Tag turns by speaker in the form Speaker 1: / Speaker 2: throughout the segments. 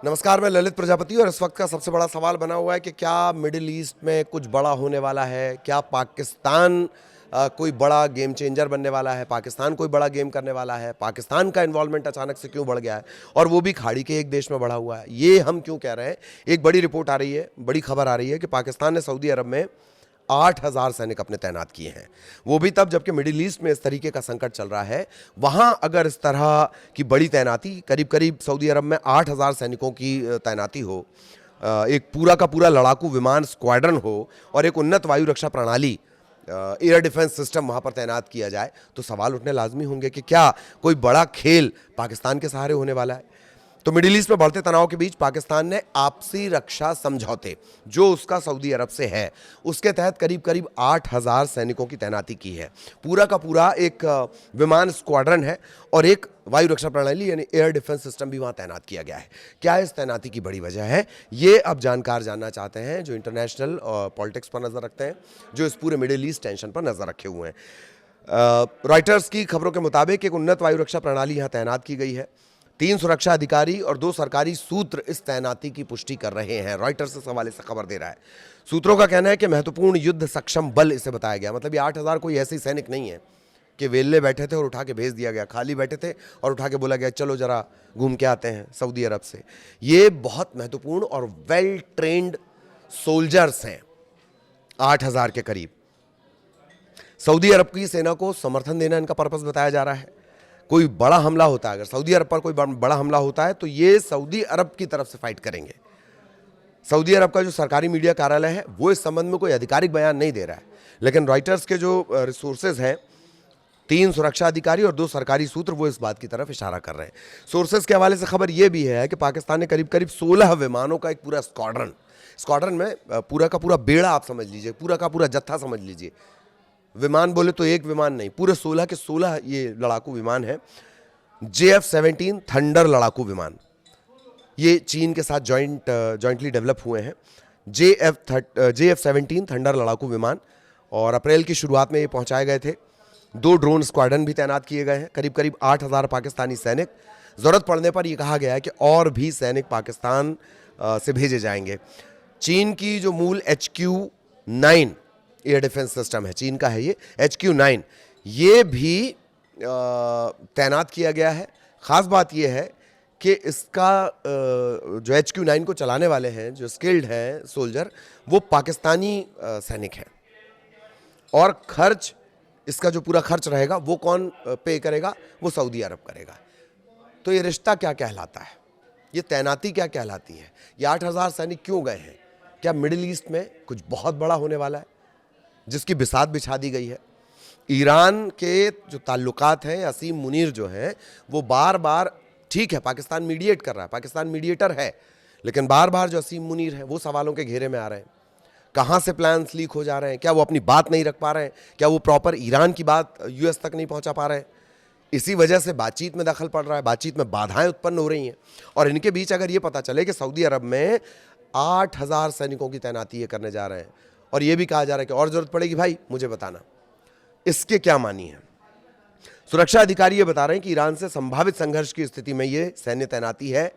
Speaker 1: नमस्कार, मैं ललित प्रजापति और इस वक्त का सबसे बड़ा सवाल बना हुआ है कि क्या मिडिल ईस्ट में कुछ बड़ा होने वाला है? क्या पाकिस्तान कोई बड़ा गेम चेंजर बनने वाला है? पाकिस्तान कोई बड़ा गेम करने वाला है? पाकिस्तान का इन्वॉल्वमेंट अचानक से क्यों बढ़ गया है और वो भी खाड़ी के एक देश में बढ़ा हुआ है? ये हम क्यों कह रहे हैं? एक बड़ी रिपोर्ट आ रही है, बड़ी खबर आ रही है कि पाकिस्तान ने सऊदी अरब में 8,000 सैनिक अपने तैनात किए हैं। वो भी तब जबकि मिडिल ईस्ट में इस तरीके का संकट चल रहा है। वहां अगर इस तरह की बड़ी तैनाती, करीब करीब सऊदी अरब में 8,000 सैनिकों की तैनाती हो, एक पूरा का पूरा लड़ाकू विमान स्क्वाड्रन हो और एक उन्नत वायु रक्षा प्रणाली, एयर डिफेंस सिस्टम वहां पर तैनात किया जाए, तो सवाल उठने लाजमी होंगे कि क्या कोई बड़ा खेल पाकिस्तान के सहारे होने वाला है? तो मिडिल ईस्ट में बढ़ते तनाव के बीच पाकिस्तान ने आपसी रक्षा समझौते, जो उसका सऊदी अरब से है, उसके तहत करीब करीब 8,000 सैनिकों की तैनाती की है। पूरा का पूरा एक विमान स्क्वाड्रन है और एक वायु रक्षा प्रणाली यानी एयर डिफेंस सिस्टम भी वहां तैनात किया गया है। क्या इस तैनाती की बड़ी वजह है? ये अब जानकार जानना चाहते हैं जो इंटरनेशनल पॉलिटिक्स पर नजर रखते हैं, जो इस पूरे मिडिल ईस्ट टेंशन पर नजर रखे हुए हैं। रॉयटर्स की खबरों के मुताबिक एक उन्नत वायु रक्षा प्रणाली यहां तैनात की गई है। 3 सुरक्षा अधिकारी और 2 सरकारी सूत्र इस तैनाती की पुष्टि कर रहे हैं। रॉयटर्स इस हवाले से खबर दे रहा है। सूत्रों का कहना है कि महत्वपूर्ण युद्ध सक्षम बल इसे बताया गया। मतलब ये 8,000 कोई ऐसे सैनिक नहीं है कि वेल्ले बैठे थे और उठा के भेज दिया गया, खाली बैठे थे और उठा के बोला गया चलो जरा घूम के आते हैं सऊदी अरब से। ये बहुत महत्वपूर्ण और वेल ट्रेंड सोल्जर्स हैं, 8,000 के करीब। सऊदी अरब की सेना को समर्थन देना इनका पर्पस बताया जा रहा है। कोई बड़ा हमला होता है, अगर सऊदी अरब पर कोई बड़ा हमला होता है तो ये सऊदी अरब की तरफ से फाइट करेंगे। सऊदी अरब का जो सरकारी मीडिया कार्यालय है वो इस संबंध में कोई आधिकारिक बयान नहीं दे रहा है, लेकिन रॉयटर्स के जो रिसोर्सेज हैं, 3 सुरक्षा अधिकारी और 2 सरकारी सूत्र, वो इस बात की तरफ इशारा कर रहे हैं। सोर्सेज के हवाले से खबर यह भी है कि पाकिस्तान ने करीब करीब 16 विमानों का एक पूरा स्क्वाड्रन में पूरा का पूरा बेड़ा आप समझ लीजिए, पूरा का पूरा जत्था समझ लीजिए। विमान बोले तो एक विमान नहीं, पूरे 16 के 16 ये लड़ाकू विमान है। JF-17 थंडर लड़ाकू विमान, ये चीन के साथ जॉइंटली डेवलप हुए हैं। JF-17 थंडर लड़ाकू विमान, और अप्रैल की शुरुआत में ये पहुंचाए गए थे। 2 ड्रोन स्क्वाड्रन भी तैनात किए गए हैं। करीब करीब 8,000 पाकिस्तानी सैनिक, जरूरत पड़ने पर यह कहा गया है कि और भी सैनिक पाकिस्तान से भेजे जाएंगे। चीन की जो मूल HQ-9 एयर डिफेंस सिस्टम है, चीन का है ये HQ-9, ये भी तैनात किया गया है। खास बात यह है कि इसका जो HQ-9 को चलाने वाले हैं, जो स्किल्ड हैं सोल्जर, वो पाकिस्तानी सैनिक हैं। और खर्च, इसका जो पूरा खर्च रहेगा वो कौन पे करेगा? वो सऊदी अरब करेगा। तो ये रिश्ता क्या कहलाता है? ये तैनाती क्या कहलाती है? ये 8,000 सैनिक क्यों गए हैं? क्या मिडिल ईस्ट में कुछ बहुत बड़ा होने वाला है जिसकी बिसात बिछा दी गई है? ईरान के जो ताल्लुकात हैं, असीम मुनीर जो हैं, वो बार बार, ठीक है पाकिस्तान मीडिएट कर रहा है, पाकिस्तान मीडिएटर है, लेकिन बार बार जो असीम मुनीर हैं वो सवालों के घेरे में आ रहे हैं। कहाँ से प्लान्स लीक हो जा रहे हैं? क्या वो अपनी बात नहीं रख पा रहे हैं? क्या वो प्रॉपर ईरान की बात US तक नहीं पहुँचा पा रहे हैं? इसी वजह से बातचीत में दखल पड़ रहा है, बातचीत में बाधाएं उत्पन्न हो रही हैं। और इनके बीच अगर ये पता चले कि सऊदी अरब में 8,000 सैनिकों की तैनाती ये करने जा रहे हैं और ये भी कहा जा रहा है कि और जरूरत पड़ेगी भाई मुझे बताना, इसके क्या मानी है? सुरक्षा अधिकारी ये बता रहे हैं कि ईरान से संभावित संघर्ष की स्थिति में ये सैन्य तैनाती है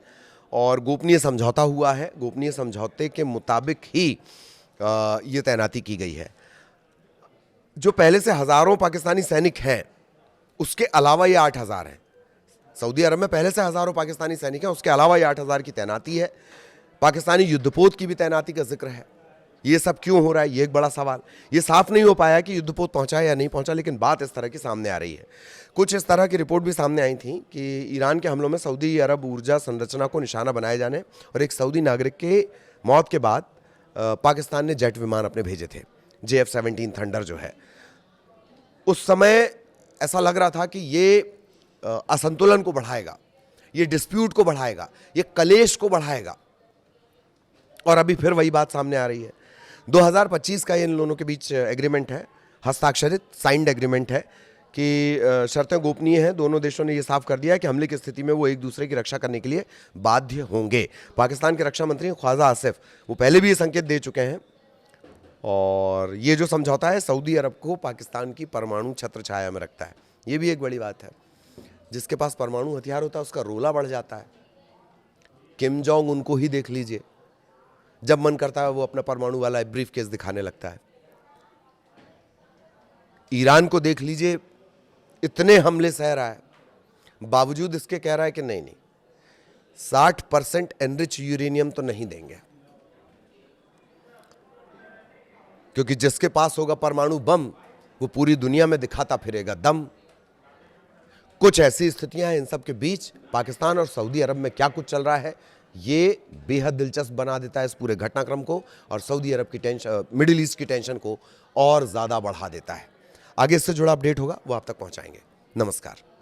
Speaker 1: और गोपनीय समझौता हुआ है। गोपनीय समझौते के मुताबिक ही ये तैनाती की गई है। जो पहले से हजारों पाकिस्तानी सैनिक हैं, उसके अलावा ये 8,000 हैं। सऊदी अरब में पहले से हजारों पाकिस्तानी सैनिक हैं, उसके अलावा ये 8,000 की तैनाती है। पाकिस्तानी युद्धपोत की भी तैनाती का जिक्र है। ये सब क्यों हो रहा है? ये एक बड़ा सवाल। ये साफ नहीं हो पाया कि युद्धपोत पहुंचा है या नहीं पहुंचा, लेकिन बात इस तरह की सामने आ रही है। कुछ इस तरह की रिपोर्ट भी सामने आई थी कि ईरान के हमलों में सऊदी अरब ऊर्जा संरचना को निशाना बनाए जाने और एक सऊदी नागरिक के मौत के बाद पाकिस्तान ने जेट विमान अपने भेजे थे, JF-17 थंडर जो है। उस समय ऐसा लग रहा था कि ये असंतुलन को बढ़ाएगा, ये डिस्प्यूट को बढ़ाएगा, ये कलेश को बढ़ाएगा, और अभी फिर वही बात सामने आ रही है। 2025 का ये इन दोनों के बीच एग्रीमेंट है, हस्ताक्षरित साइंड एग्रीमेंट है कि शर्तें गोपनीय हैं। दोनों देशों ने ये साफ कर दिया है कि हमले की स्थिति में वो एक दूसरे की रक्षा करने के लिए बाध्य होंगे। पाकिस्तान के रक्षा मंत्री ख्वाजा आसिफ, वो पहले भी ये संकेत दे चुके हैं। और ये जो समझौता है सऊदी अरब को पाकिस्तान की परमाणु छत्र छाया में रखता है। ये भी एक बड़ी बात है। जिसके पास परमाणु हथियार होता है उसका रोला बढ़ जाता है किम जोंग उनको ही देख लीजिए, जब मन करता है वो अपना परमाणु वाला ब्रीफ केस दिखाने लगता है। ईरान को देख लीजिए, इतने हमले सह रहा है, बावजूद इसके कह रहा है कि नहीं 60% एनरिच यूरेनियम तो नहीं देंगे, क्योंकि जिसके पास होगा परमाणु बम वो पूरी दुनिया में दिखाता फिरेगा दम। कुछ ऐसी स्थितियां हैं। इन सब के बीच पाकिस्तान और सऊदी अरब में क्या कुछ चल रहा है ये बेहद दिलचस्प बना देता है इस पूरे घटनाक्रम को, और सऊदी अरब की टेंशन, मिडिल ईस्ट की टेंशन को और ज्यादा बढ़ा देता है। आगे इससे जुड़ा अपडेट होगा वो आप तक पहुंचाएंगे। नमस्कार।